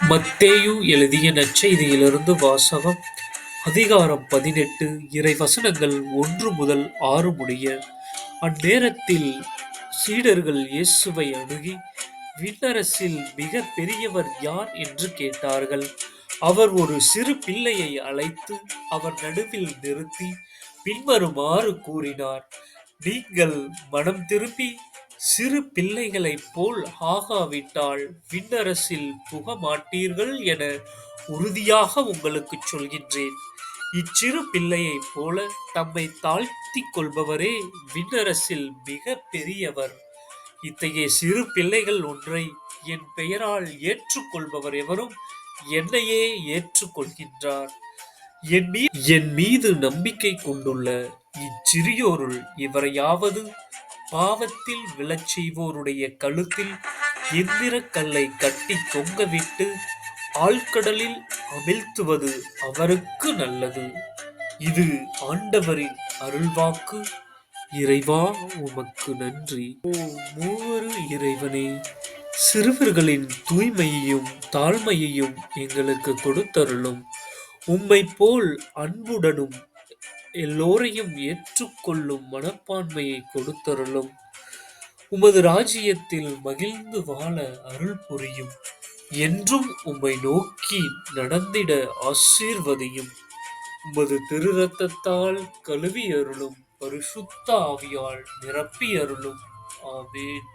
மத்தேயு எழுதிய நற்செய்தியிலிருந்து வாசகம். அதிகாரம் 18, இறைவசனங்கள் 1 முதல் 6 முடிய. அந்நேரத்தில் சீடர்கள் இயேசுவை அணுகி, விண்ணரசில் மிக பெரியவர் யார் என்று கேட்டார்கள். அவர் ஒரு சிறு பிள்ளையை அழைத்து அவர் நடுவில் நிறுத்தி பின்வருமாறு கூறினார்: நீங்கள் மனம் திரும்பி சிறு பிள்ளைகளைப் போல் ஆகாவிட்டால் விண்ணரசில் புக மாட்டீர்கள் என உறுதியாக உங்களுக்குச் சொல்கின்றேன். இச்சிறு பிள்ளையைப் போல தம்மை தாழ்த்திக் கொள்பவரே விண்ணரசில் மிக பெரியவர். இத்தகைய சிறு பிள்ளைகள் ஒன்றை என் பெயரால் ஏற்றுக்கொள்பவர் எவரும் என்னையே ஏற்றுக்கொள்கின்றார். என் மீது நம்பிக்கை கொண்டுள்ள இச்சிறியோருள் எவரையாவது பாவத்தில் விழச் செய்வோருடைய கழுத்தில் எந்திரக் கல்லை கட்டி தொங்கவிட்டு ஆழ்கடலில் அமிழ்த்துவது அவருக்கு நல்லது. இது ஆண்டவரின் அருள்வாக்கு. இறைவா, உமக்கு நன்றி. ஓ மூவரு இறைவனே, சிறுவர்களின் தூய்மையையும் தாழ்மையையும் எங்களுக்கு கொடுத்தருளும். உம்மைப் போல் அன்புடனும் எல்லோரையும் ஏற்றுக்கொள்ளும் மனப்பான்மையை கொடுத்தருளும். உமது ராஜ்யத்தில் மகிழ்ந்து வாழ அருள் புரியும். என்றும் உம்மை நோக்கி நடந்திட ஆசீர்வதியும். உமது திரு இரத்தத்தால் கழுவி அருளும். பரிசுத்த ஆவியால் நிரப்பி அருளும். ஆமென்.